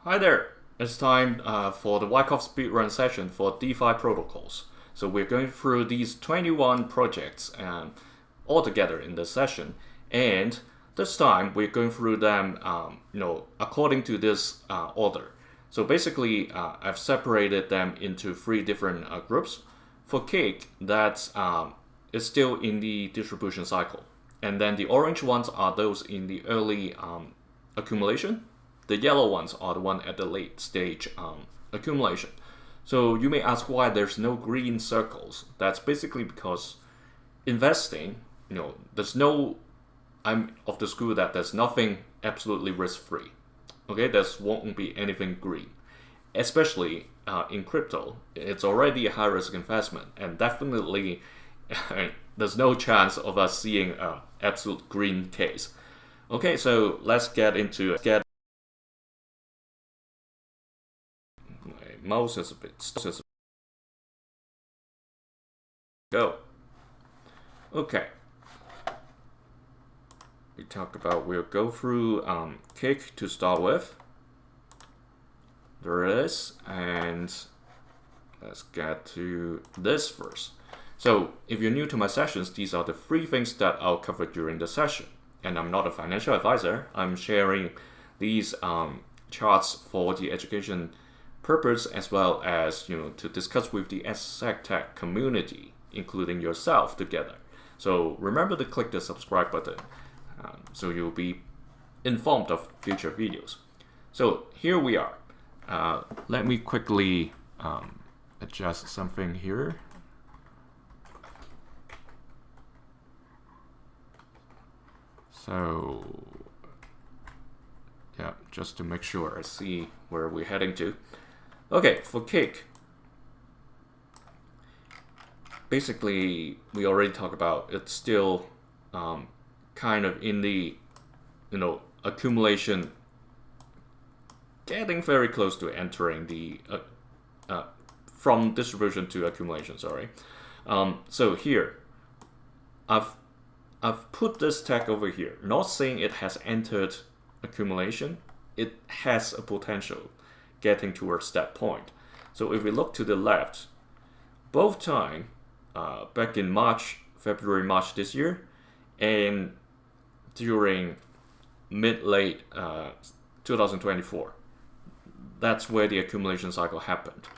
Hi there, it's time for the Wyckoff speedrun session for DeFi protocols. So we're going through these 21 projects all together in this session, and this time we're going through them according to this order. So basically I've separated them into three different groups. For cake, that is still in the distribution cycle, and then the orange ones are those in the early accumulation. The yellow ones are the one at the late stage accumulation. So you may ask why there's no green circles. That's basically because investing, I'm of the school that there's nothing absolutely risk-free. Okay, there won't be anything green. Especially in crypto, it's already a high-risk investment, and definitely there's no chance of us seeing an absolute green case. Okay, so let's get into it. Mouse is a bit go. Okay. We'll go through cake to start with. There it is, and let's get to this first. So if you're new to my sessions, these are the three things that I'll cover during the session. And I'm not a financial advisor. I'm sharing these charts for the education purpose, as well as to discuss with the SecTech community, including yourself, together. So remember to click the subscribe button so you'll be informed of future videos. So here we are. Let me quickly adjust something here. So yeah, just to make sure I see where we're heading to. Okay, for cake, basically we already talked about it's still kind of in the accumulation, getting very close to entering the from distribution to accumulation. Sorry. So here I've put this tag over here, not saying it has entered accumulation. It has a potential getting towards that point. So if we look to the left, both time back in February, March this year, and during mid-late 2024, that's where the accumulation cycle happened.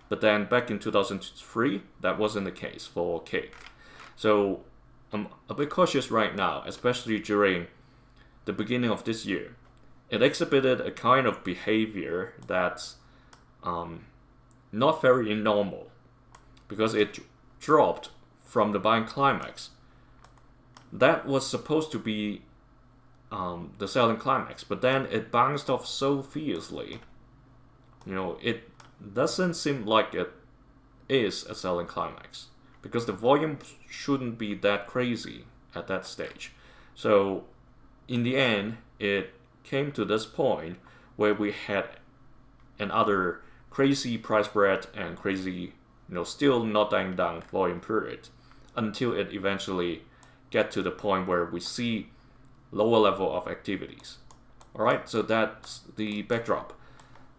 But then back in 2003, that wasn't the case for cake. So I'm a bit cautious right now, especially during the beginning of this year. It exhibited a kind of behavior that's not very normal, because it dropped from the buying climax. That was supposed to be the selling climax, but then it bounced off so fiercely. It doesn't seem like it is a selling climax, because the volume shouldn't be that crazy at that stage. So in the end, it came to this point where we had another crazy price spread and crazy, still not dying down volume period, until it eventually get to the point where we see lower level of activities. All right, so that's the backdrop.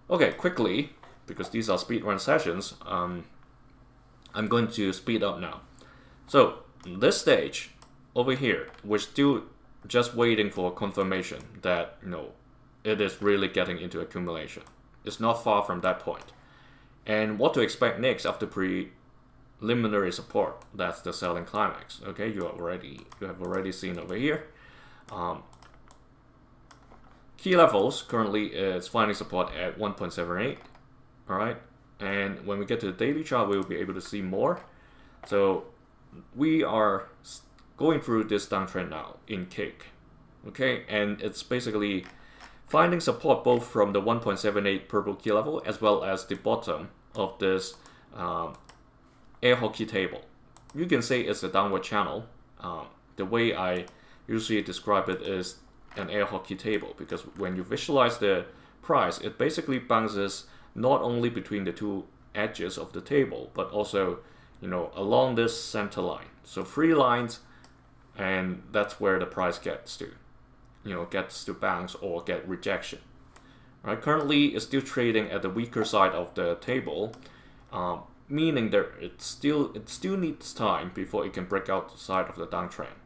Okay, quickly, because these are speedrun sessions, I'm going to speed up now. So this stage over here, we're still just waiting for confirmation that it is really getting into accumulation. It's not far from that point. And what to expect next after preliminary support, that's the selling climax. Okay, you have already seen over here. Key levels currently is finding support at 1.78. All right, and when we get to the daily chart, we will be able to see more. So we are going through this downtrend now in cake. Okay, and it's basically finding support both from the 1.78 purple key level as well as the bottom of this air hockey table. You can say it's a downward channel. The way I usually describe it is an air hockey table, because when you visualize the price, it basically bounces not only between the two edges of the table, but also along this center line. So 3 lines, and that's where the price gets to, gets to bounce or get rejection. Right? Currently, it's still trading at the weaker side of the table, meaning that it still needs time before it can break out the side of the downtrend.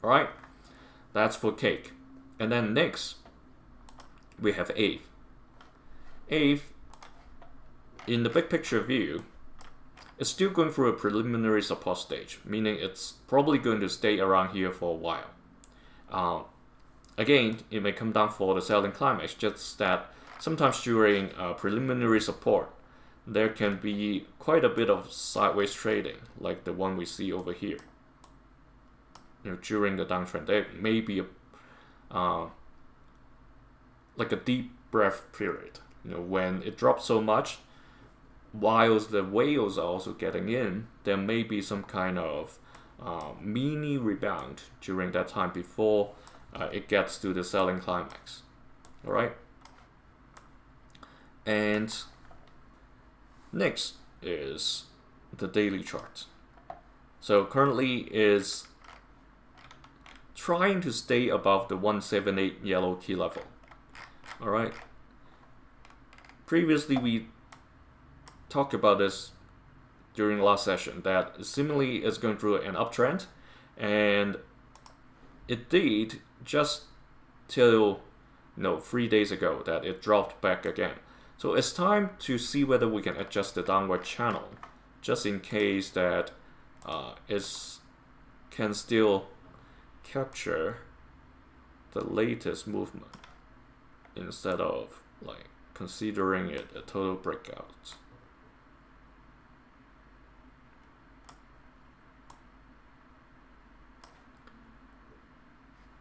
All right, that's for cake. And then next, we have AAVE. AAVE, in the big picture view, it's still going through a preliminary support stage, meaning it's probably going to stay around here for a while. Again, it may come down for the selling climax, just that sometimes during preliminary support, there can be quite a bit of sideways trading, like the one we see over here. During the downtrend, there may be like a deep breath period. When it drops so much, whilst the whales are also getting in, there may be some kind of mini rebound during that time before it gets to the selling climax. All right. And next is the daily chart. So currently is trying to stay above the 178 yellow key level. All right. Previously, we talked about this during the last session, that seemingly is going through an uptrend, and it did just till 3 days ago that it dropped back again. So it's time to see whether we can adjust the downward channel, just in case that it can still capture the latest movement instead of like considering it a total breakout.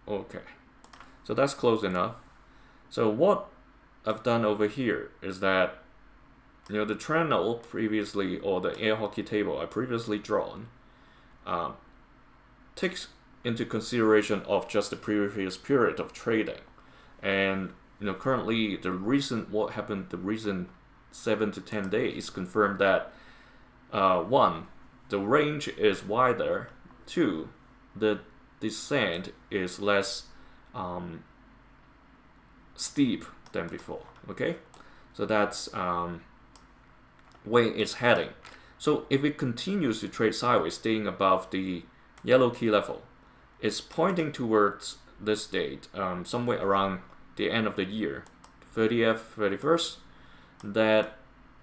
Okay, so that's close enough. So what I've done over here is that the channel previously, or the air hockey table I previously drawn, takes into consideration of just the previous period of trading, and currently what happened the recent 7 to 10 days confirmed that 1, the range is wider, 2, the descent is less steep than before. Okay, so that's where it's heading. So if it continues to trade sideways, staying above the yellow key level, it's pointing towards this date, somewhere around the end of the year, 30th, 31st, that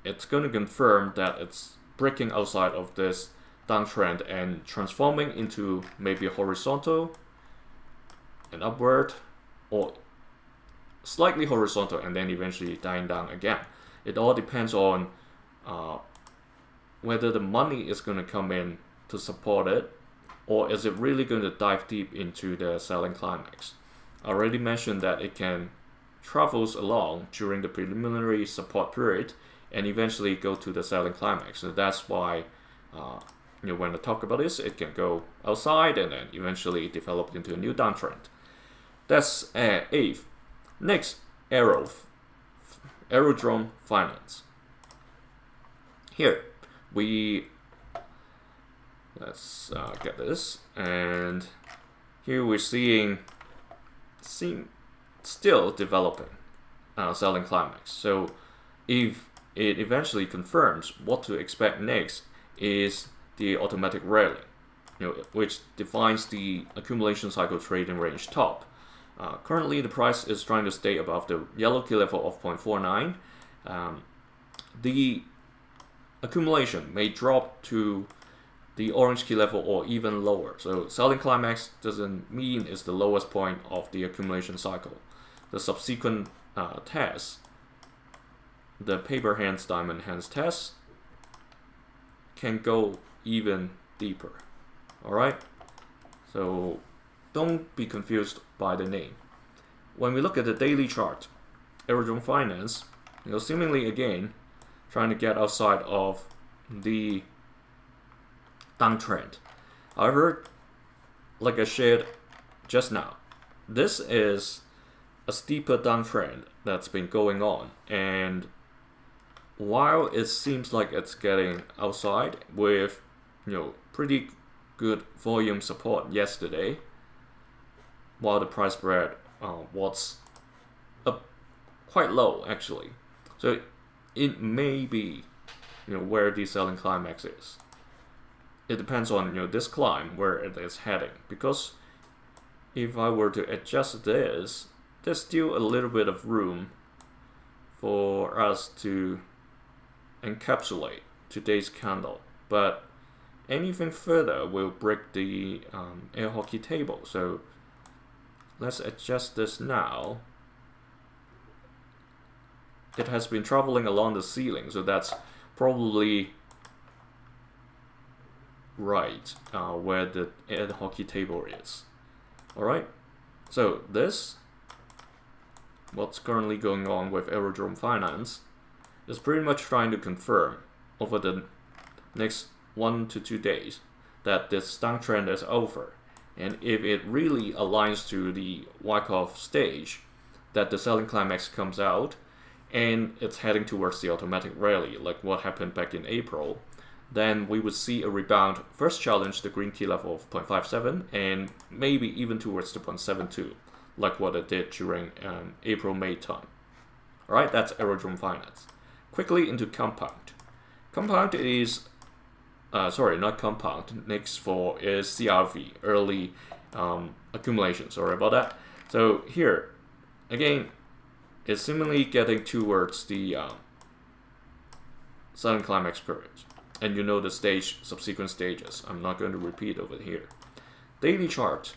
it's going to confirm that it's breaking outside of this downtrend and transforming into maybe a horizontal and upward, or slightly horizontal and then eventually dying down again. It all depends on whether the money is going to come in to support it, or is it really going to dive deep into the selling climax. I already mentioned that it can travels along during the preliminary support period and eventually go to the selling climax. So that's why when I talk about this, it can go outside and then eventually develop into a new downtrend. That's AAVE. Next, AERO, Aerodrome Finance. Here, let's get this, and here we're seeing still developing selling climax. So if it eventually confirms, what to expect next is the automatic rally, which defines the accumulation cycle trading range top. Currently, the price is trying to stay above the yellow key level of 0.49. The accumulation may drop to the orange key level or even lower. So selling climax doesn't mean it's the lowest point of the accumulation cycle. The subsequent tests, the paper hands, diamond hands test, can go even deeper. All right, so don't be confused by the name. When we look at the daily chart, Aerodrome Finance, seemingly again trying to get outside of the downtrend. However, like I shared just now, this is a steeper downtrend that's been going on, and while it seems like it's getting outside with pretty good volume support yesterday, while the price spread was quite low actually. So it may be, where the selling climax is. It depends on, this climb, where it is heading. Because if I were to adjust this, there's still a little bit of room for us to encapsulate today's candle. But anything further will break the air hockey table. So let's adjust this now. It has been traveling along the ceiling, so that's probably right where the air hockey table is. Alright, so this, what's currently going on with Aerodrome Finance, is pretty much trying to confirm over the next 1 to 2 days that this downtrend is over. And if it really aligns to the Wyckoff stage, that the selling climax comes out and it's heading towards the automatic rally, like what happened back in April, then we would see a rebound, first challenge the green key level of 0.57 and maybe even towards the 0.72, like what it did during April-May time. Alright, that's Aerodrome Finance. Quickly into Compound. Compound is, not Compound, next for is CRV, early accumulation, sorry about that. So here, again, it's seemingly getting towards the selling climax period. And the subsequent stages. I'm not going to repeat over here. Daily chart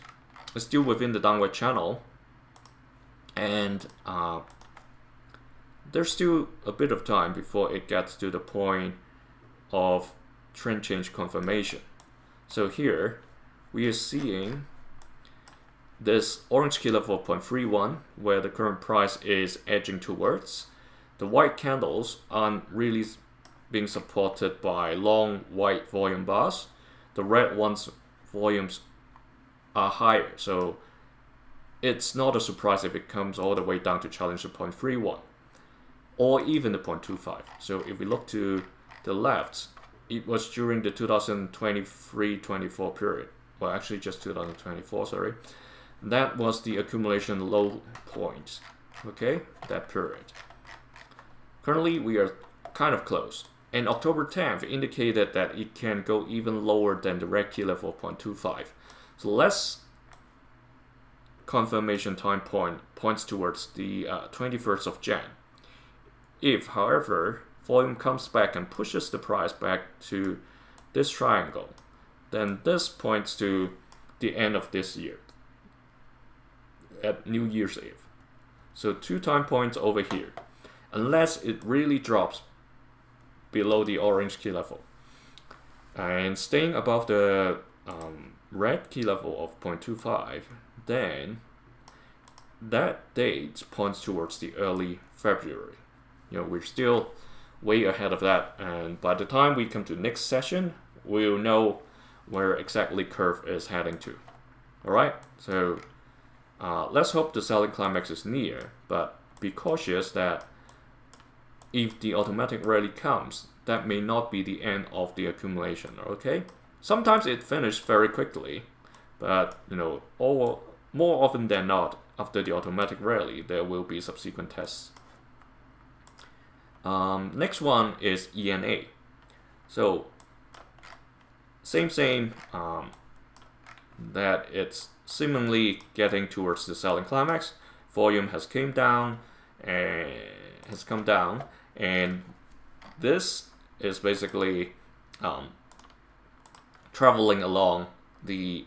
is still within the downward channel, and there's still a bit of time before it gets to the point of trend change confirmation. So here we are seeing this orange key level of 0.31 where the current price is edging towards. The white candles aren't really being supported by long white volume bars. The red ones volumes are higher, so it's not a surprise if it comes all the way down to challenge the 0.31 or even the 0.25. So if we look to the left, it was during the 2023-24 period, well actually just 2024, sorry. That was the accumulation low point, okay, that period. Currently we are kind of close. And October 10th indicated that it can go even lower than the red key level of 0.25. So less confirmation time points towards the 21st of Jan. If, however, volume comes back and pushes the price back to this triangle, then this points to the end of this year at New Year's Eve. So 2 time points over here. Unless it really drops below the orange key level and staying above the red key level of 0.25, then that date points towards the early February. We're still way ahead of that, and by the time we come to next session, we'll know where exactly curve is heading to. Alright, so let's hope the selling climax is near, but be cautious that if the automatic rally comes, that may not be the end of the accumulation, okay? Sometimes it finishes very quickly, but more often than not, after the automatic rally, there will be subsequent tests. Next one is ENA. So same, that it's seemingly getting towards the selling climax. Volume has come down, and this is basically traveling along the,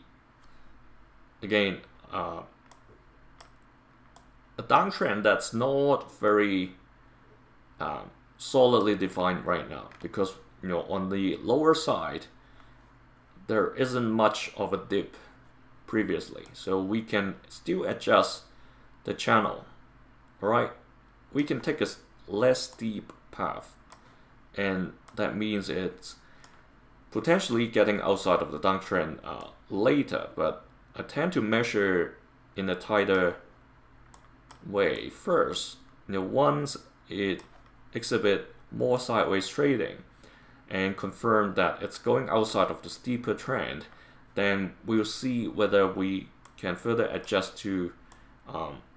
again, a downtrend that's not very solidly defined right now, because on the lower side there isn't much of a dip previously, so we can still adjust the channel. Alright, we can take a less steep path, and that means it's potentially getting outside of the downtrend later, but I tend to measure in a tighter way first. Once it exhibit more sideways trading and confirm that it's going outside of the steeper trend, then we'll see whether we can further adjust to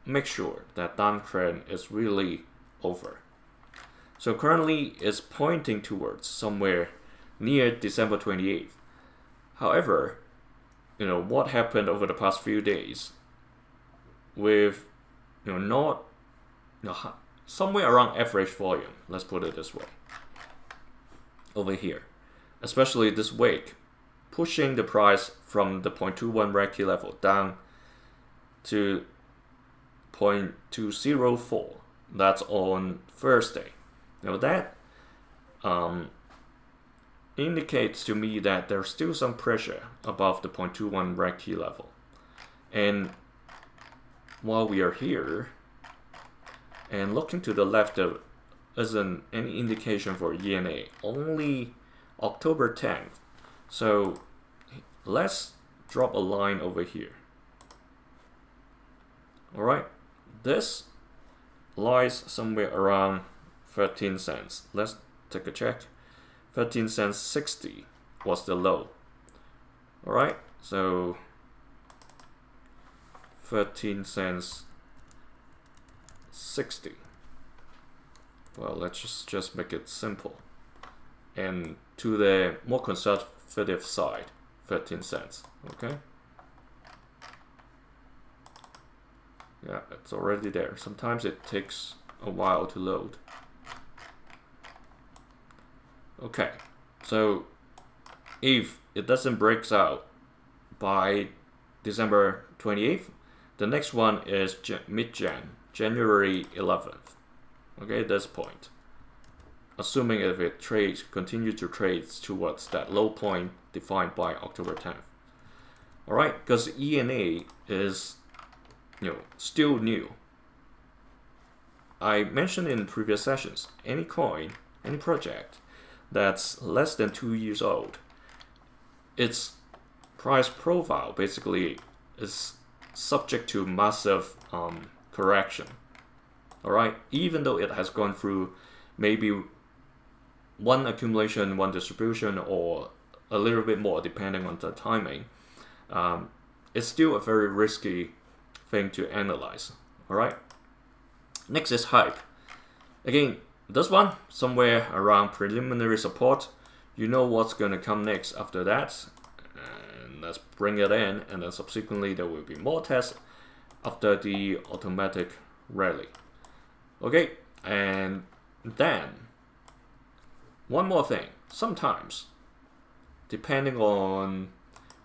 make sure that downtrend is really over. So currently it's pointing towards somewhere near December 28th. However, what happened over the past few days with not somewhere around average volume, let's put it this way, over here, especially this week, pushing the price from the 0.21 red key level down to 0.204. That's on Thursday. That indicates to me that there's still some pressure above the 0.21 red key level. And while we are here and looking to the left, there isn't any indication for ENA, only October 10th. So let's drop a line over here. Alright, this lies somewhere around 13 cents. Let's take a check. 13 cents 60 was the low. Alright, so 13 cents 60. Well, let's just make it simple. And to the more conservative side, 13 cents. Okay. Yeah, it's already there. Sometimes it takes a while to load. Okay, so if it doesn't break out by December 28th, the next one is mid-Jan, January 11th. Okay, this point. Assuming if it continues to trade towards that low point defined by October 10th. Alright, because ENA is still new. I mentioned in previous sessions, any coin, any project that's less than 2 years old, its price profile basically is subject to massive correction. Alright, even though it has gone through maybe one accumulation, one distribution, or a little bit more depending on the timing, it's still a very risky thing to analyze. Alright, next is hype. Again, this one somewhere around preliminary support. You know what's going to come next after that, and let's bring it in, and then subsequently there will be more tests after the automatic rally. Okay, and then one more thing. Sometimes, depending on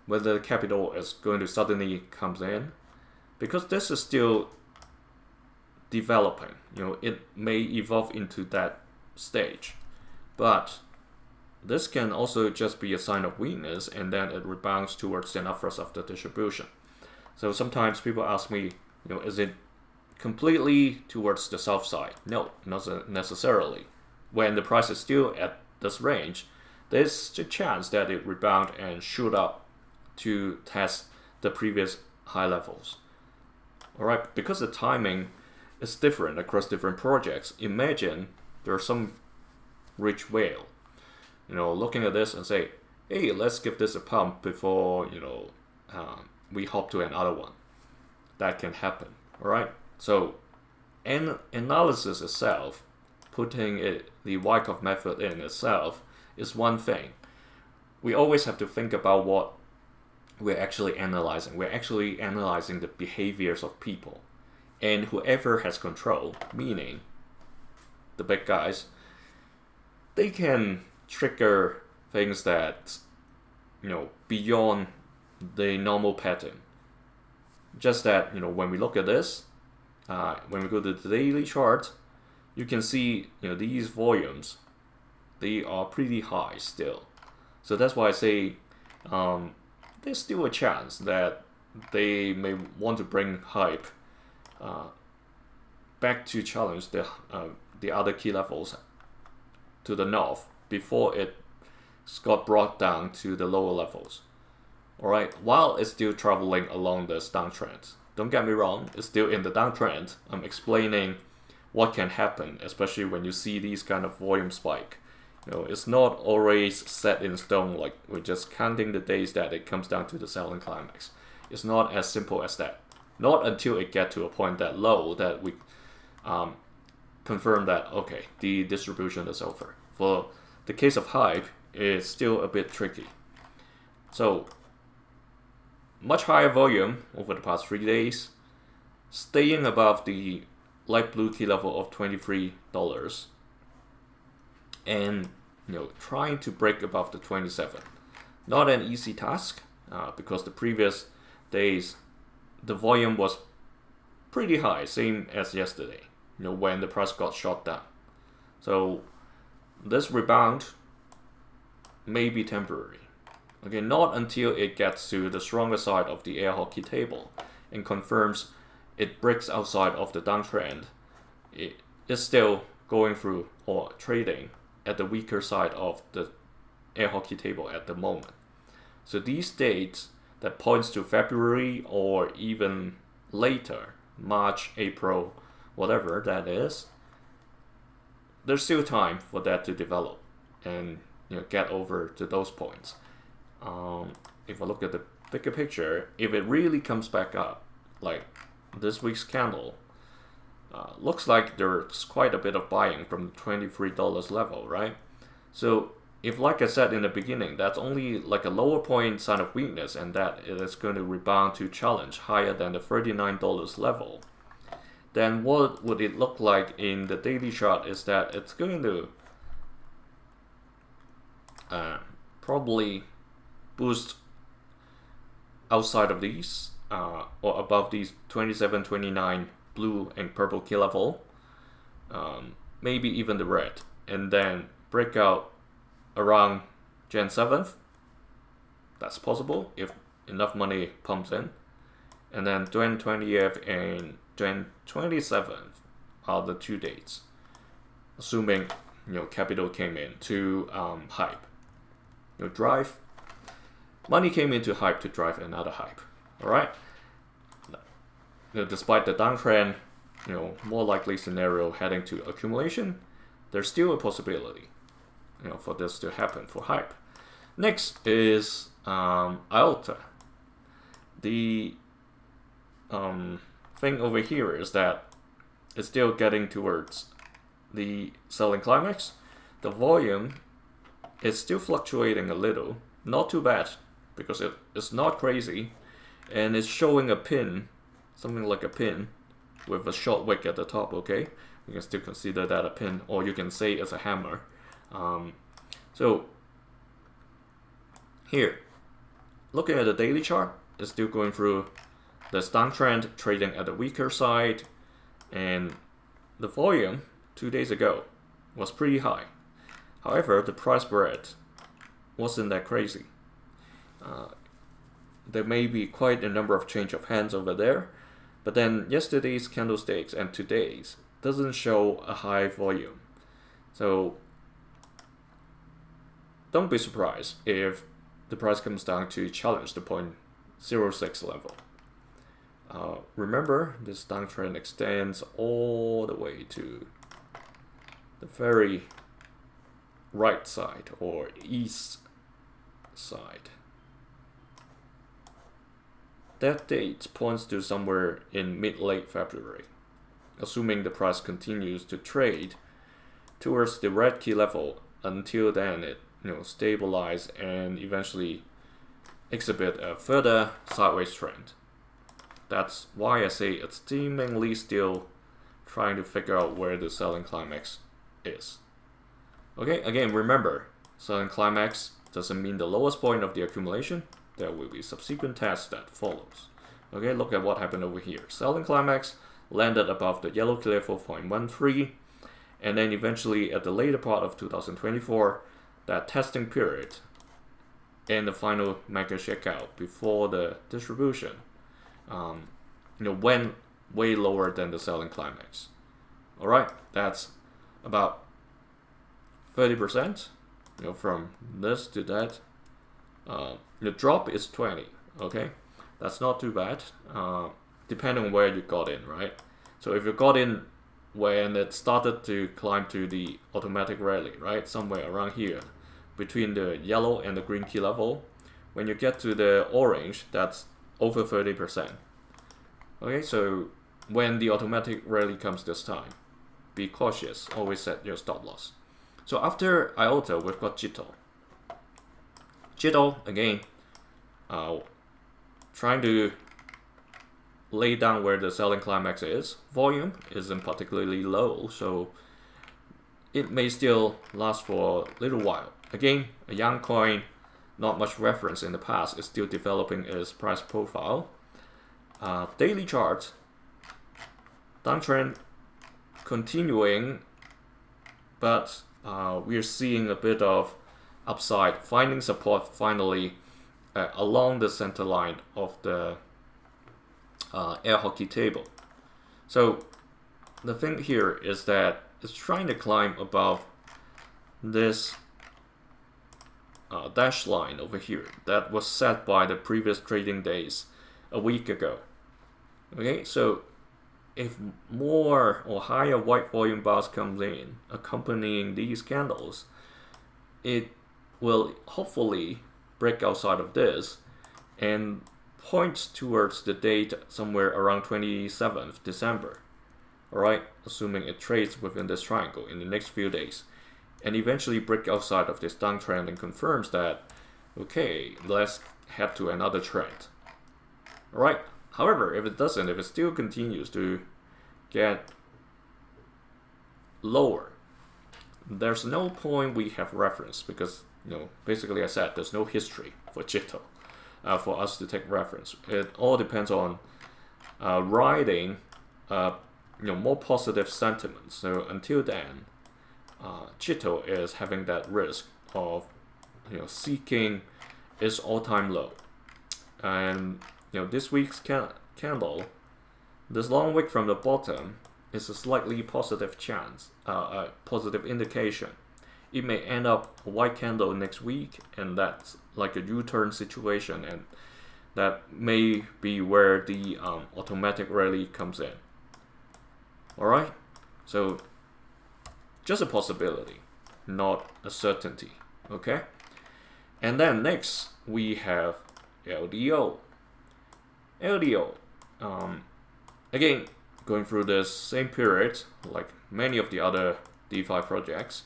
whether the capital is going to suddenly comes in, because this is still developing, it may evolve into that stage, but this can also just be a sign of weakness, and then it rebounds towards the upwards of the distribution. So sometimes people ask me, is it completely towards the south side? No, not necessarily. When the price is still at this range, there's a chance that it rebound and shoot up to test the previous high levels. Alright, because the timing is different across different projects. Imagine there's some rich whale, looking at this and say, hey, let's give this a pump before, we hop to another one. That can happen. Alright, so analysis itself, putting the Wyckoff method in itself is one thing. We always have to think about what we're actually analyzing. We're actually analyzing the behaviors of people. And whoever has control, meaning the big guys, they can trigger things that, beyond the normal pattern. Just that, when we look at this, when we go to the daily chart, you can see, these volumes, they are pretty high still. So that's why I say there's still a chance that they may want to bring hype back to challenge the other key levels to the north before it got brought down to the lower levels. Alright, while it's still traveling along this downtrend. Don't get me wrong, it's still in the downtrend. I'm explaining what can happen, especially when you see these kind of volume spike. It's not always set in stone, like we're just counting the days that it comes down to the selling climax. It's not as simple as that. Not until it get to a point that low that we confirm that, okay, the distribution is over. For the case of HYPE, it's still a bit tricky. So much higher volume over the past 3 days, staying above the light blue key level of $23, and trying to break above the 27. Not an easy task, because the previous days the volume was pretty high, same as yesterday, when the price got shot down. So this rebound may be temporary. Okay, not until it gets to the stronger side of the air hockey table and confirms it breaks outside of the downtrend. It is still going through or trading at the weaker side of the air hockey table at the moment. So these dates that points to February or even later, March, April, whatever that is, there's still time for that to develop and get over to those points. If I look at the bigger picture, if it really comes back up, like this week's candle, looks like there's quite a bit of buying from the $23 level, right? So if, like I said in the beginning, that's only like a lower point sign of weakness and that it is going to rebound to challenge higher than the $39 level, then what would it look like in the daily chart is that it's going to probably boost outside of these or above these 27, 29 blue and purple key level, maybe even the red, and then break out around Jan 7th. That's possible if enough money pumps in. And then Jan 20th and Jan 27th are the 2 dates, assuming capital came in to HYPE. Drive money came into HYPE to drive another HYPE. All right. Despite the downtrend, more likely scenario heading to accumulation, there's still a possibility, for this to happen for HYPE. Next is IOTA. The thing over here is that it's still getting towards the selling climax. The volume is still fluctuating a little, not too bad because it's not crazy, and it's showing a pin, something like a pin with a short wick at the top. Okay, you can still consider that a pin, or you can say it's a hammer. So here, looking at the daily chart, it's still going through this downtrend, trading at the weaker side, and the volume 2 days ago was pretty high. However, the price spread wasn't that crazy. There may be quite a number of change of hands over there, but then yesterday's candlesticks and today's doesn't show a high volume. So don't be surprised if the price comes down to challenge the 0.06 level. Remember, this downtrend extends all the way to the very right side or east side. That date points to somewhere in mid-late February, assuming the price continues to trade towards the red key level. Until then, it stabilize and eventually exhibit a further sideways trend. That's why I say it's seemingly still trying to figure out where the selling climax is. Okay, again, remember, selling climax doesn't mean the lowest point of the accumulation. There will be subsequent tests that follows. Okay, look at what happened over here. Selling climax landed above the yellow key level 0.13, and then eventually at the later part of 2024, that testing period and the final mega checkout before the distribution, went way lower than the selling climax. All right, that's about 30%. From this to that. The drop is 20. Okay, that's not too bad. Depending on where you got in, right? So if you got in when it started to climb to the automatic rally, right, somewhere around here, between the yellow and the green key level, when you get to the orange, that's over 30%. Okay, so when the automatic rally comes this time, be cautious, always set your stop loss. So after IOTA, we've got JITO. JITO, again, trying to lay down where the selling climax is. Volume isn't particularly low, so it may still last for a little while. Again, a young coin, not much reference in the past, is still developing its price profile. Daily chart, downtrend continuing, but we're seeing a bit of upside, finding support finally along the center line of the air hockey table. So the thing here is that it's trying to climb above this dash line over here that was set by the previous trading days a week ago. Okay, so if more or higher white volume bars comes in accompanying these candles, it will hopefully break outside of this and point towards the date somewhere around 27th December. Alright, assuming it trades within this triangle in the next few days, and eventually break outside of this downtrend and confirms that, okay, let's head to another trend. Alright, however, if it doesn't, if it still continues to get lower, there's no point we have reference, because, you know, basically I said there's no history for JITO for us to take reference. It all depends on riding more positive sentiment. So until then, JITO is having that risk of seeking its all-time low. And this week's candle, this long wick from the bottom, is a slightly positive chance, positive indication. It may end up a white candle next week, and that's like a U-turn situation, and that may be where the automatic rally comes in. Alright, so just a possibility, not a certainty. Okay, and then next we have LDO. Again, going through the same period like many of the other DeFi projects,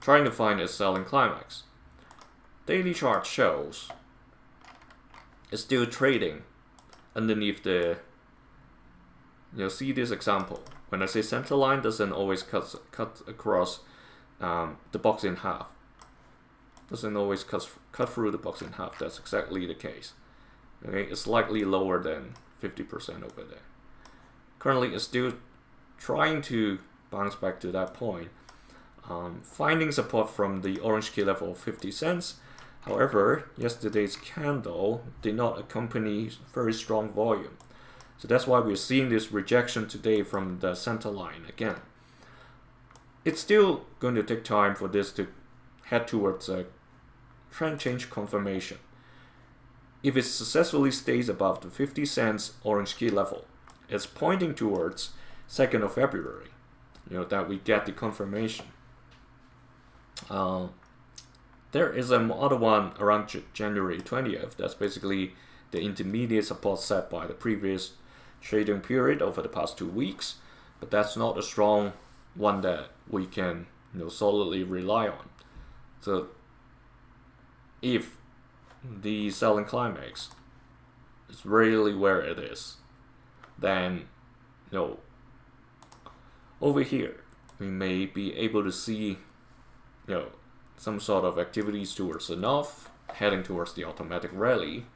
trying to find a selling climax. Daily chart shows it's still trading underneath the, see this example. When I say center line doesn't always cut across the box in half. Doesn't always cut through the box in half. That's exactly the case. Okay, it's slightly lower than 50% over there. Currently, it's still trying to bounce back to that point, finding support from the orange key level of 50 cents. However, yesterday's candle did not accompany very strong volume. So that's why we're seeing this rejection today from the center line again. It's still going to take time for this to head towards a trend change confirmation. If it successfully stays above the 50 cents orange key level, it's pointing towards 2nd of February, that we get the confirmation. There is another one around January 20th. That's basically the intermediate support set by the previous trading period over the past 2 weeks, but that's not a strong one that we can solidly rely on. So if the selling climax is really where it is, then over here we may be able to see some sort of activities towards the north, heading towards the automatic rally.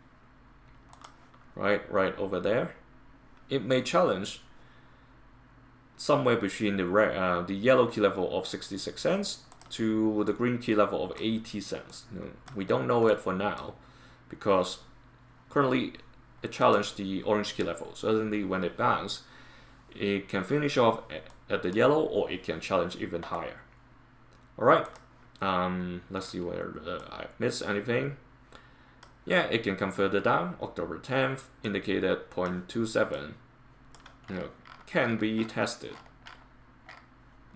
Right over there. It may challenge somewhere between the yellow key level of 66 cents to the green key level of 80 cents. We don't know it for now, because currently it challenged the orange key level. Certainly when it bounces, it can finish off at the yellow, or it can challenge even higher. Alright, let's see whether I've missed anything. Yeah, it can come further down. October 10th indicated 0.27 can be tested.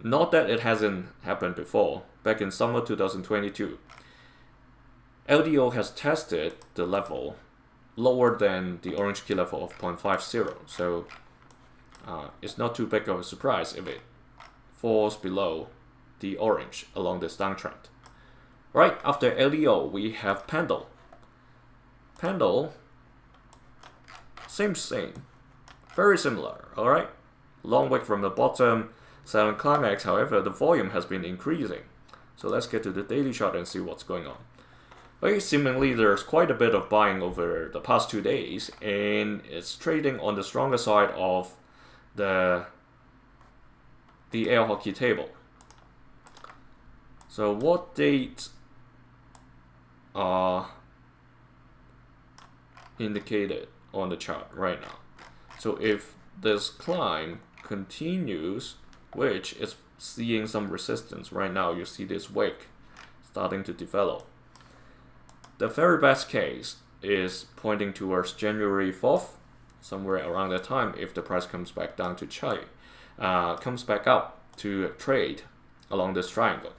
Not that it hasn't happened before. Back in summer 2022, LDO has tested the level lower than the orange key level of 0.50. So it's not too big of a surprise if it falls below the orange along this downtrend. Right, after LEO, we have PENDLE. PENDLE, same, very similar, alright? Long wick from the bottom, selling climax, however, the volume has been increasing. So let's get to the daily chart and see what's going on. Okay, seemingly there's quite a bit of buying over the past 2 days, and it's trading on the stronger side of the air hockey table. So what dates are indicated on the chart right now? So if this climb continues, which is seeing some resistance right now, you see this wick starting to develop. The very best case is pointing towards January 4th, somewhere around that time, if the price comes back down to comes back up to trade along this triangle.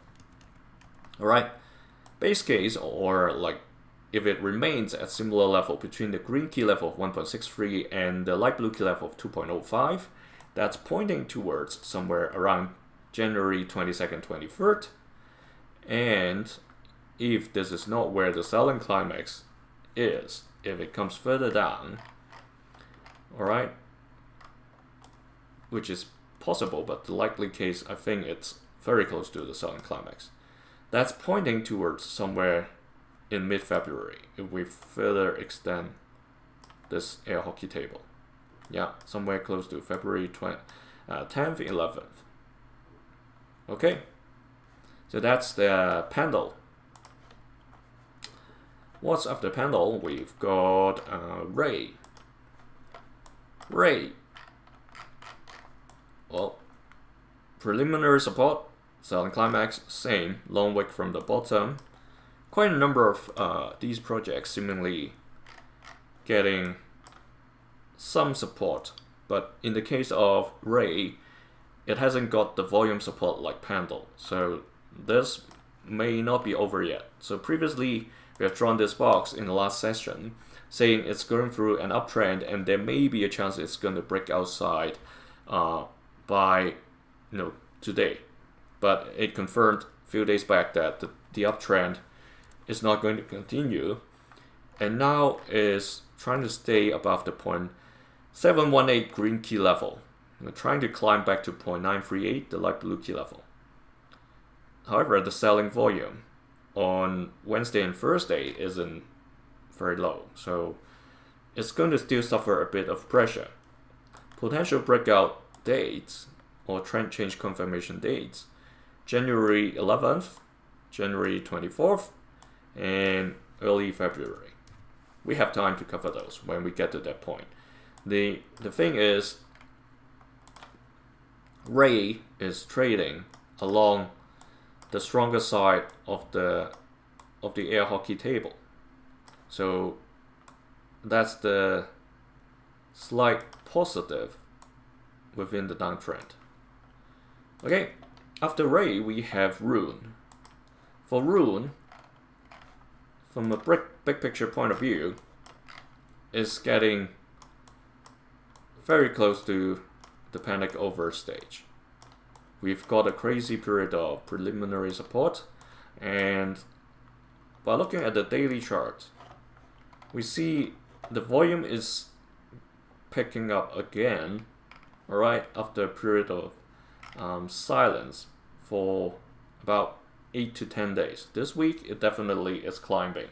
Alright, base case, or like if it remains at similar level between the green key level of 1.63 and the light blue key level of 2.05, that's pointing towards somewhere around January 22nd, 23rd. And if this is not where the selling climax is, if it comes further down, alright, which is possible, but the likely case, I think it's very close to the selling climax. That's pointing towards somewhere in mid-February if we further extend this air hockey table. Yeah, somewhere close to February 10th, 11th. Okay, so that's the PENDLE. What's after PENDLE? We've got RAY. RAY. Well, preliminary support, selling climax, same, long wick from the bottom. Quite a number of these projects seemingly getting some support, but in the case of RAY, it hasn't got the volume support like PENDLE, so this may not be over yet. So previously, we have drawn this box in the last session, saying it's going through an uptrend, and there may be a chance it's going to break outside by today. But it confirmed a few days back that the uptrend is not going to continue, and now is trying to stay above the 0.718 green key level, trying to climb back to 0.938, the light blue key level. However, the selling volume on Wednesday and Thursday isn't very low, so it's going to still suffer a bit of pressure. Potential breakout dates or trend change confirmation dates: January 11th, January 24th, and early February. We have time to cover those when we get to that point. The thing is, RAY is trading along the stronger side of the air hockey table. So that's the slight positive within the downtrend. Okay, after RAY we have RUNE. For RUNE, from a big picture point of view, is getting very close to the panic over stage. We've got a crazy period of preliminary support, and by looking at the daily chart, we see the volume is picking up again, alright, after a period of silence for about 8 to 10 days. This week it definitely is climbing,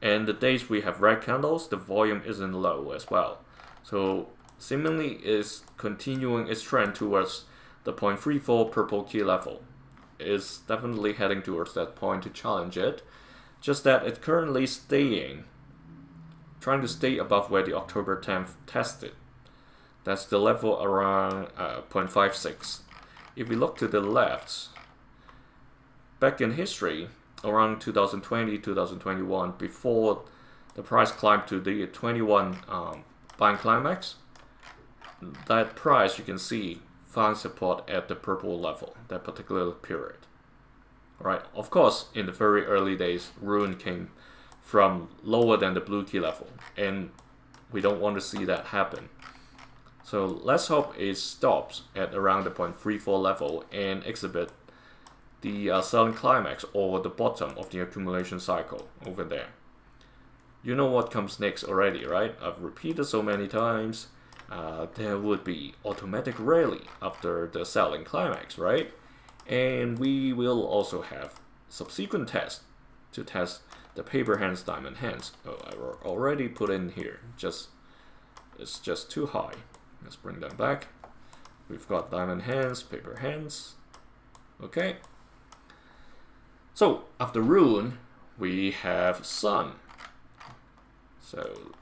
and the days we have red candles, the volume isn't low as well. So seemingly is continuing its trend towards the 0.34 purple key level. Is definitely heading towards that point to challenge it, just that it's currently trying to stay above where the October 10th tested. That's the level around 0.56. If we look to the left, back in history, around 2020, 2021, before the price climbed to the 21 buying climax, that price, you can see, found support at the purple level, that particular period. Alright, of course, in the very early days, RUNE came from lower than the blue key level, and we don't want to see that happen. So let's hope it stops at around the 0.34 level and exhibit the selling climax or the bottom of the accumulation cycle over there. You know what comes next already, right? I've repeated so many times. There would be automatic rally after the selling climax, right? And we will also have subsequent tests to test the paper hands, diamond hands. Oh, I already put in here. It's just too high. Let's bring them back. We've got diamond hands, paper hands. Okay. So after Rune, we have Sun. So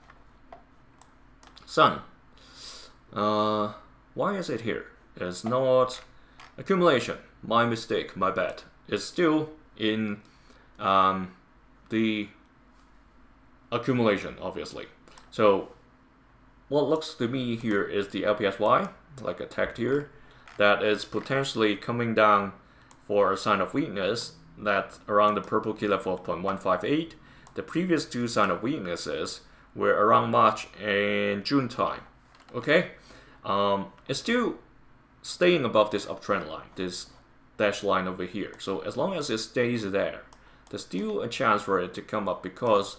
Sun. Why is it here? It's not accumulation. My mistake, my bad. It's still in the accumulation, obviously. So what looks to me here is the LPSY, like a tag here, that is potentially coming down for a sign of weakness. That's around the purple key level of 0.158. The previous two sign of weaknesses were around March and June time. Okay, it's still staying above this uptrend line, this dashed line over here. So as long as it stays there, there's still a chance for it to come up, because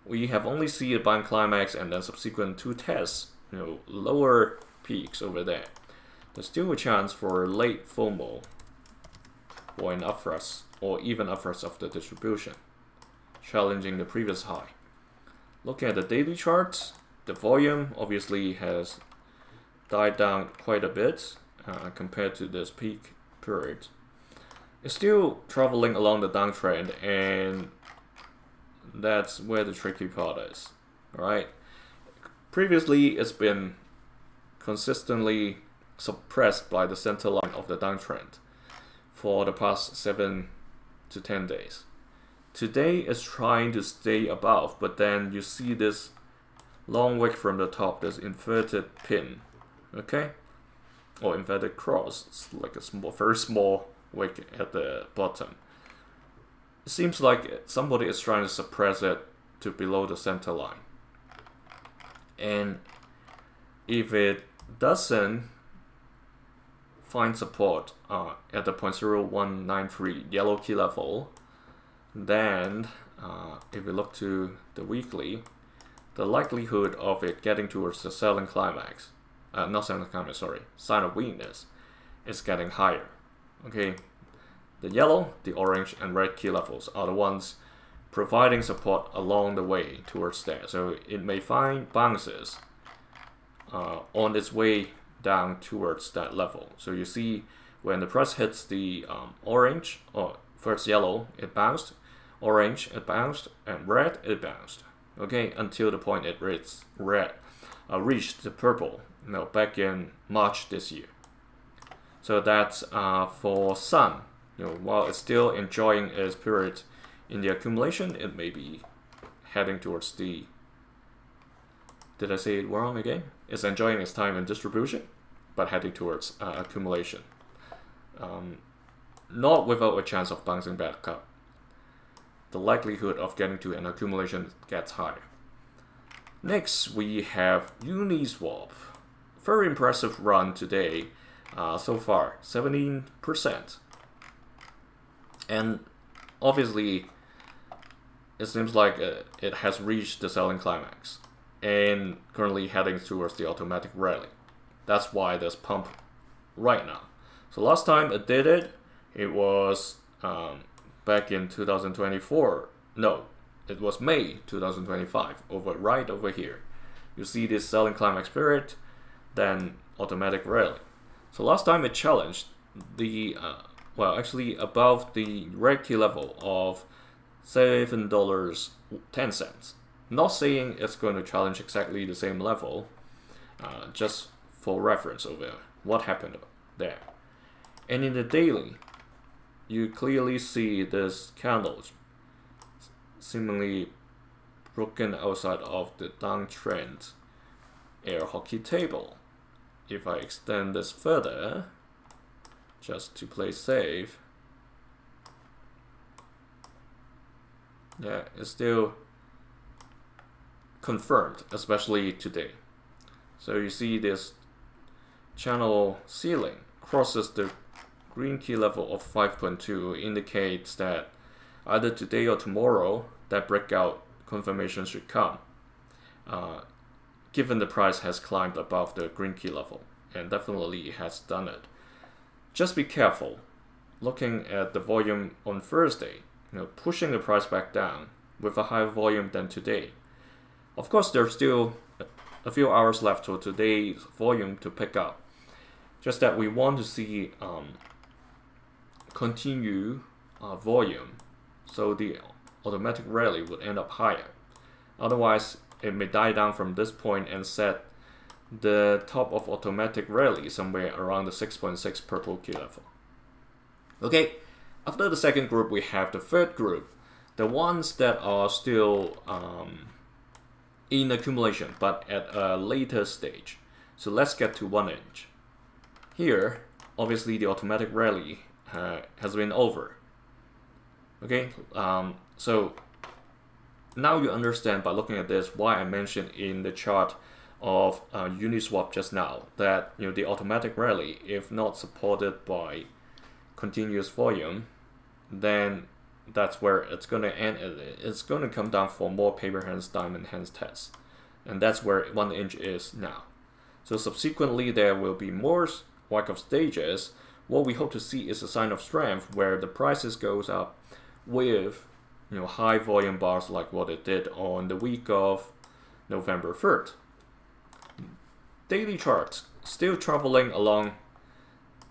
we have only seen a buying climax and then subsequent two tests, lower peaks over there. There's still a chance for late FOMO or an upthrust or even upthrust of the distribution, challenging the previous high. Looking at the daily charts, the volume obviously has died down quite a bit compared to this peak period. It's still traveling along the downtrend, and that's where the tricky part is. Alright, previously it's been consistently suppressed by the center line of the downtrend for the past 7 to 10 days. Today it's trying to stay above, but then you see this long wick from the top, this inverted pin, okay, or inverted cross. It's like a very small wick at the bottom. It seems like somebody is trying to suppress it to below the center line, and if it doesn't find support at the 0.0193 yellow key level, then if we look to the weekly, the likelihood of it getting towards the selling climax, not selling climax, sorry, sign of weakness, is getting higher. Okay, the yellow, the orange, and red key levels are the ones providing support along the way towards there. So it may find bounces on its way down towards that level. So you see when the price hits the orange, or first yellow, it bounced, orange, it bounced, and red, it bounced. Okay, until the point it reached red, reached the purple, back in March this year. So that's for Sun. While it's still enjoying its period in the accumulation, it may be heading towards the, did I say it wrong again? It's enjoying its time in distribution, but heading towards accumulation. Not without a chance of bouncing back up. The likelihood of getting to an accumulation gets higher. Next, we have Uniswap. Very impressive run today. So far, 17%. And obviously, it seems like it has reached the selling climax and currently heading towards the automatic rally. That's why there's pump right now. So last time it did it, it was back in 2024. No, it was May 2025, right over here. You see this selling climax period, then automatic rally. So last time it challenged the, actually above the red key level of $7.10. Not saying it's going to challenge exactly the same level, just for reference over what happened there. And in the daily, you clearly see this candles seemingly broken outside of the downtrend air hockey table. If I extend this further, just to play safe, yeah, it's still confirmed, especially today. So you see this channel ceiling crosses the green key level of 5.2, indicates that either today or tomorrow that breakout confirmation should come, given the price has climbed above the green key level, and definitely it has done it. Just be careful looking at the volume on Thursday, pushing the price back down with a higher volume than today. Of course, there's still a few hours left for today's volume to pick up. Just that we want to see continue volume, so the automatic rally would end up higher. Otherwise, it may die down from this point and set the top of automatic rally somewhere around the 6.6 purple key level. Okay, after the second group, we have the third group, the ones that are still in accumulation, but at a later stage. So let's get to 1 inch. Here, obviously the automatic rally has been over. Okay, so now you understand by looking at this why I mentioned in the chart of Uniswap just now that the automatic rally, if not supported by continuous volume, then that's where it's going to end. It's going to come down for more paper hands, diamond hands tests, and that's where 1 inch is now. So subsequently there will be more Wyckoff stages. What we hope to see is a sign of strength where the prices goes up with high volume bars like what it did on the week of November 3rd. Daily charts still traveling along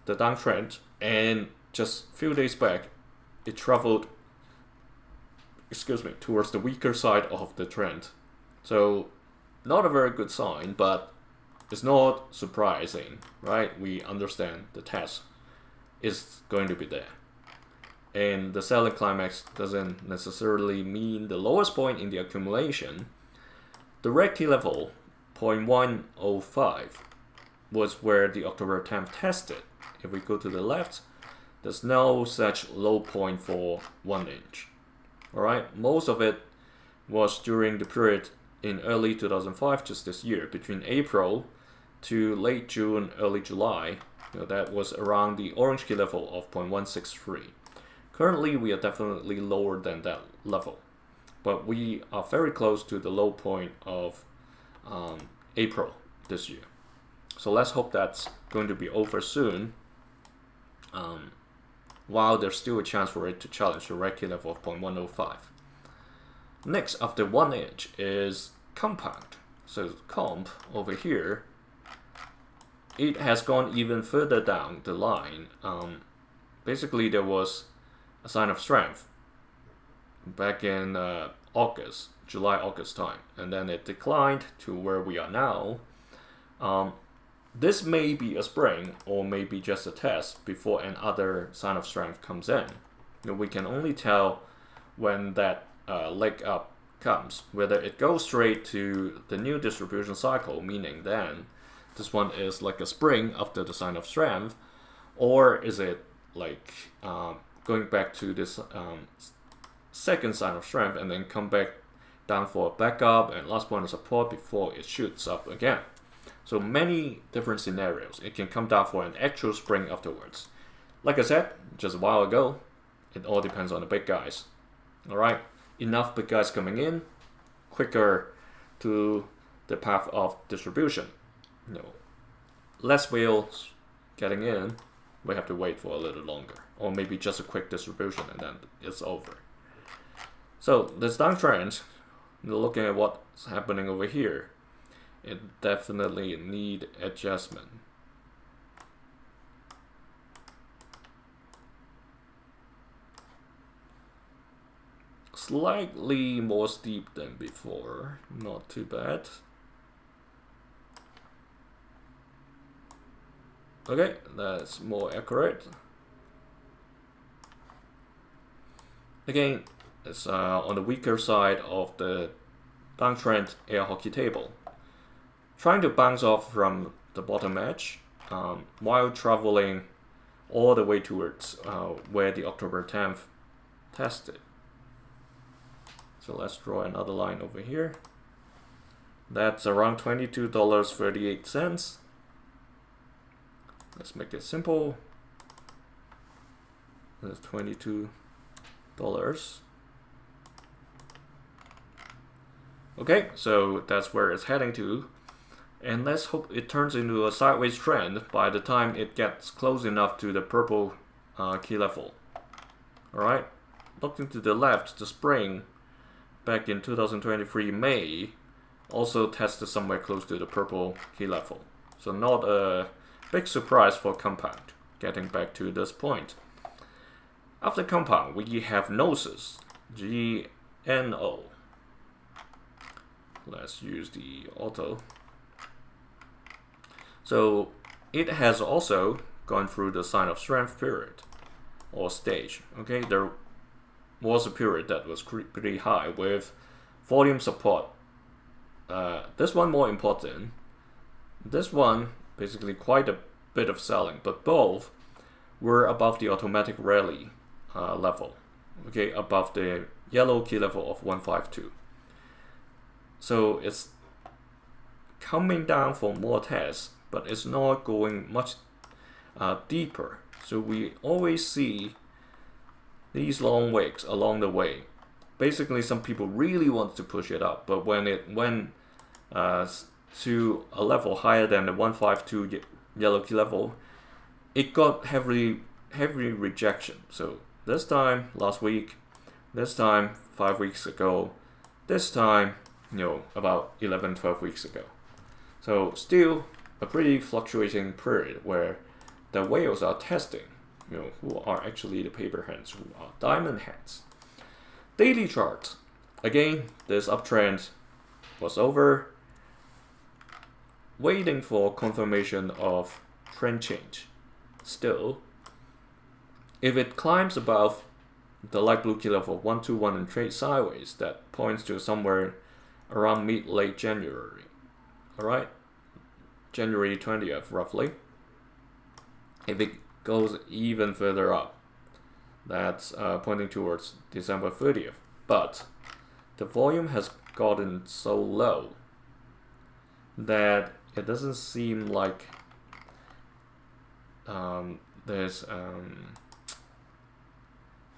the downtrend, and just a few days back it traveled towards the weaker side of the trend. So not a very good sign, but it's not surprising, right? We understand the test is going to be there. And the selling climax doesn't necessarily mean the lowest point in the accumulation. The red key level, 0.105, was where the October 10th tested. If we go to the left, there's no such low point for 1 inch. Alright, most of it was during the period in early 2005, just this year, between April to late June, early July. That was around the orange key level of 0.163. Currently, we are definitely lower than that level, but we are very close to the low point of April this year. So let's hope that's going to be over soon, while there's still a chance for it to challenge the red key level of 0.105. Next, after 1 inch is compound. So comp over here, it has gone even further down the line. Basically, there was a sign of strength back in July-August time, and then it declined to where we are now. This may be a spring or maybe just a test before another sign of strength comes in. We can only tell when that leg up comes, whether it goes straight to the new distribution cycle, meaning then this one is like a spring after the sign of strength, or is it like going back to this second sign of strength and then come back down for a backup and last point of support before it shoots up again. So many different scenarios. It can come down for an actual spring afterwards. Like I said just a while ago, it all depends on the big guys. Alright, enough big guys coming in, quicker to the path of distribution. Less whales getting in, we have to wait for a little longer, or maybe just a quick distribution and then it's over. So this downtrend, looking at what's happening over here, it definitely need adjustment. Slightly more steep than before, not too bad. Okay, that's more accurate. Again, it's on the weaker side of the downtrend air hockey table. Trying to bounce off from the bottom edge while traveling all the way towards where the October 10th tested. So let's draw another line over here. That's around $22.38. Let's make it simple. That's $22. Okay, so that's where it's heading to. And let's hope it turns into a sideways trend by the time it gets close enough to the purple key level. Alright, looking to the left, the spring back in 2023 May also tested somewhere close to the purple key level. So not a big surprise for compound, getting back to this point. After compound, we have Gnosis, GNO. Let's use the auto. So it has also gone through the sign of strength period or stage. Okay, there was a period that was pretty high with volume support. This one more important. This one basically quite a bit of selling, but both were above the automatic rally level. Okay, above the yellow key level of 152. So it's coming down for more tests, but it's not going much deeper. So we always see these long wicks along the way. Basically, some people really want to push it up, but when it went to a level higher than the 152 yellow key level, it got heavy rejection. So this time last week, this time 5 weeks ago, this time about 11-12 weeks ago. So still a pretty fluctuating period where the whales are testing, who are actually the paper hands, who are diamond hands. Daily chart. Again, this uptrend was over. Waiting for confirmation of trend change. Still, if it climbs above the light blue key level 121 and trades sideways, that points to somewhere around mid-late January. Alright? January 20th, roughly. If it goes even further up, that's pointing towards December 30th. But the volume has gotten so low that it doesn't seem like there's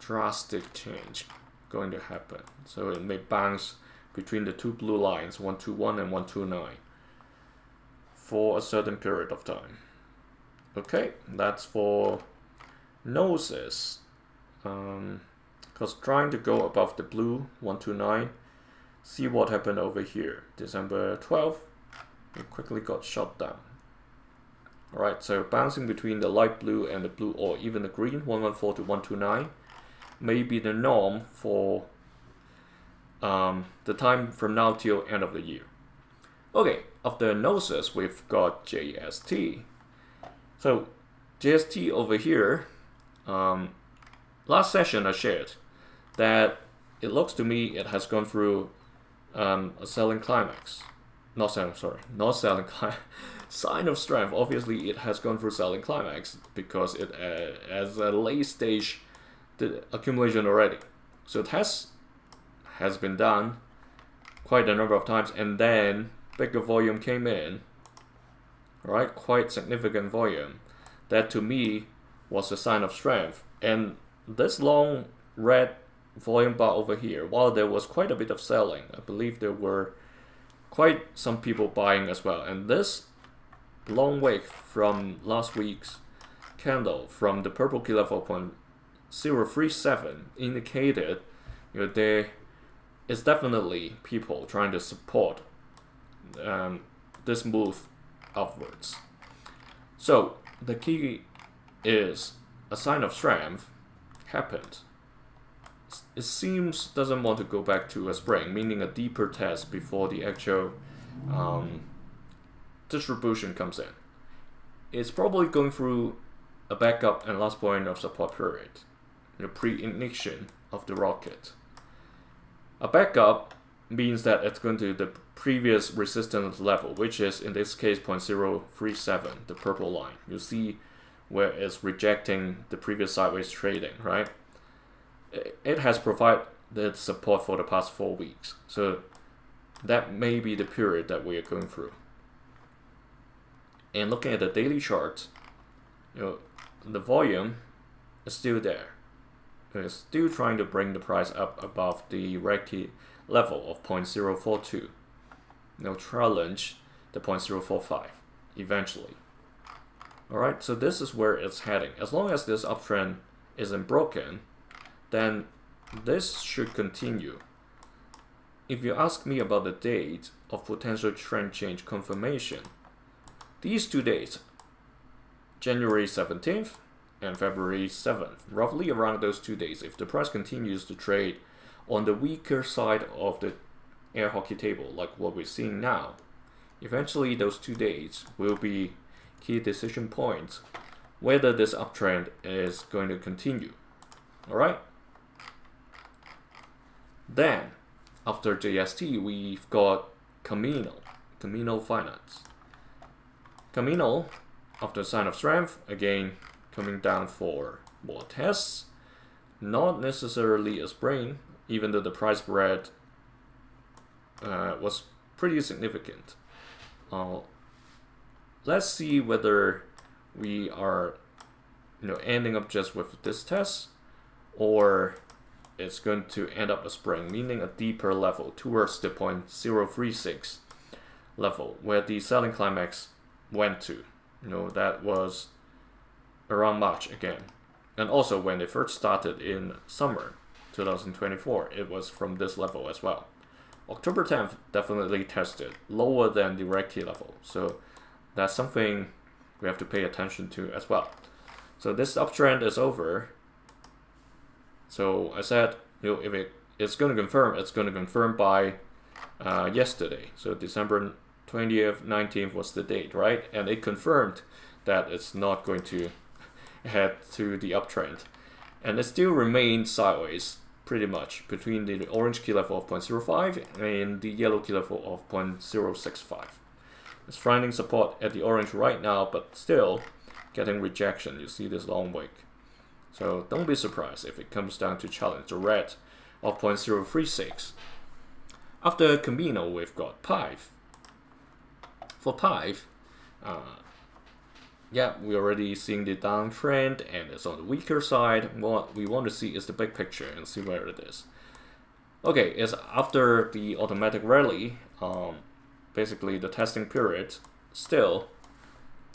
drastic change going to happen. So it may bounce between the two blue lines, 121 and 129, for a certain period of time. Okay, that's for Gnosis. Because trying to go above the blue 129, see what happened over here. December 12th, it quickly got shut down. Alright, so bouncing between the light blue and the blue, or even the green, 114 to 129, may be the norm for the time from now till end of the year. Okay, after Gnosis, we've got JST. So JST over here, last session I shared that it looks to me it has gone through a selling climax. Not selling climax. Sign of strength. Obviously, it has gone through selling climax because it has a late stage the accumulation already. So test has been done quite a number of times, and then bigger volume came in. Alright, quite significant volume. That to me was a sign of strength. And this long red volume bar over here, while there was quite a bit of selling, I believe there were quite some people buying as well. And this long wick from last week's candle from the purple key level 0.037 indicated there is definitely people trying to support this move upwards. So the key is a sign of strength happened. It seems doesn't want to go back to a spring, meaning a deeper test before the actual distribution comes in. It's probably going through a backup and last point of support period, pre-ignition of the rocket. A backup means that it's going to the previous resistance level, which is in this case 0.037, the purple line. You see where it's rejecting the previous sideways trading, right? It has provided support for the past 4 weeks. So that may be the period that we are going through. And looking at the daily chart, the volume is still there. It's still trying to bring the price up above the red key level of 0.042. Challenge the 0.045 eventually. Alright, so this is where it's heading. As long as this uptrend isn't broken, then this should continue. If you ask me about the date of potential trend change confirmation, these 2 dates, January 17th and February 7th, roughly around those 2 days, if the price continues to trade on the weaker side of the air hockey table, like what we're seeing now, eventually those 2 days will be key decision points whether this uptrend is going to continue. Alright? Then, after JST, we've got KMNO Finance. KMNO, after sign of strength, again coming down for more tests. Not necessarily a spring, even though the price spread was pretty significant. Let's see whether we are ending up just with this test, or it's going to end up a spring, meaning a deeper level towards the 0.036 level where the selling climax went to. That was around March again. And also when it first started in summer 2024, it was from this level as well. October 10th definitely tested lower than the red key level. So that's something we have to pay attention to as well. So this uptrend is over. So I said, if it's going to confirm, it's going to confirm by yesterday. So December 20th, 19th was the date, right? And it confirmed that it's not going to head to the uptrend. And it still remains sideways, pretty much, between the orange key level of 0.05 and the yellow key level of 0.065. It's finding support at the orange right now, but still getting rejection. You see this long wick. So don't be surprised if it comes down to challenge the red of 0.036. After KMNO, we've got PYTH. For PYTH, we're already seeing the downtrend and it's on the weaker side. What we want to see is the big picture and see where it is. Okay, it's after the automatic rally, basically the testing period, still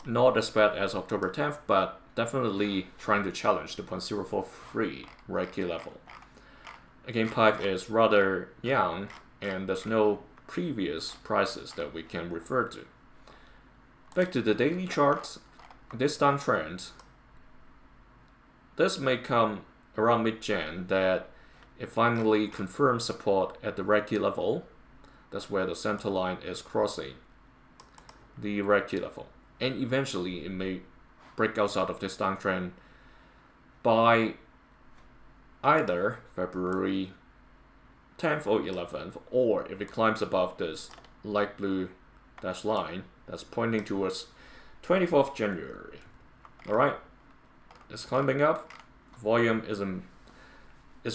not as bad as October 10th, but definitely trying to challenge the 0.043 red key level. Again, PYTH is rather young and there's no previous prices that we can refer to. Back to the daily charts, this downtrend, this may come around mid-Jan that it finally confirms support at the red key level. That's where the center line is crossing the red key level. And eventually it may break outside of this downtrend by either February 10th or 11th, or if it climbs above this light blue dashed line that's pointing towards 24th January. Alright, it's climbing up, volume is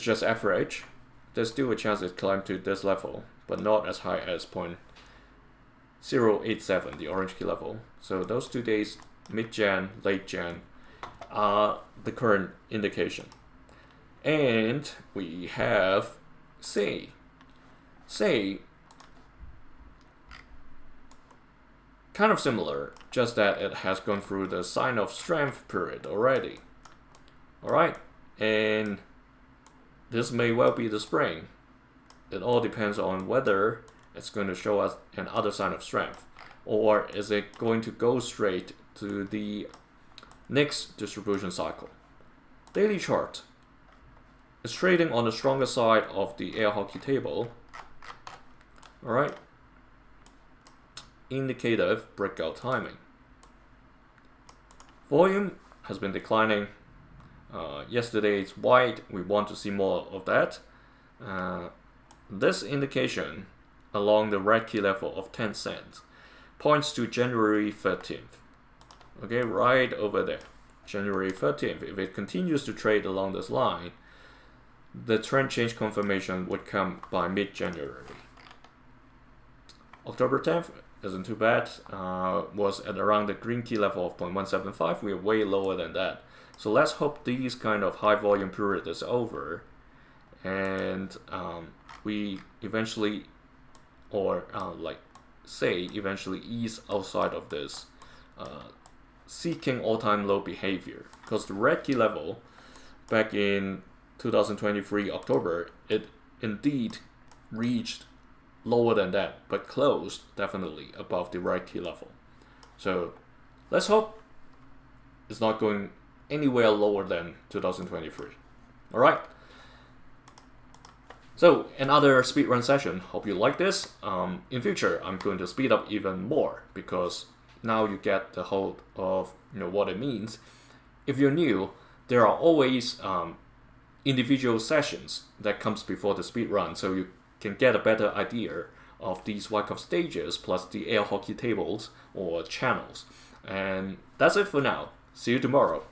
just average. There's still a chance it climbs to this level, but not as high as 0.087, the orange key level. So those 2 days, mid-Jan, late-Jan, are the current indication. And we have say kind of similar, just that it has gone through the sign of strength period already. Alright, and this may well be the spring. It all depends on whether it's going to show us another sign of strength, or is it going to go straight to the next distribution cycle. Daily chart is trading on the stronger side of the air hockey table. Alright, indicative breakout timing. Volume has been declining. Yesterday's white, we want to see more of that. This indication along the red key level of 10 cents points to January 13th. Okay, right over there, January 13th. If it continues to trade along this line, the trend change confirmation would come by mid-January. October 10th isn't too bad. Was at around the green key level of 0.175. We're way lower than that. So let's hope these kind of high volume period is over, and we eventually, or eventually ease outside of this seeking all-time low behavior. Because the red key level back in 2023 October, it indeed reached lower than that, but closed definitely above the right key level. So let's hope it's not going anywhere lower than 2023. All right. So another speedrun session. Hope you like this. In future, I'm going to speed up even more because now you get the hold of what it means. If you're new, there are always individual sessions that comes before the speedrun, so you can get a better idea of these Wyckoff stages plus the air hockey tables or channels. And that's it for now. See you tomorrow.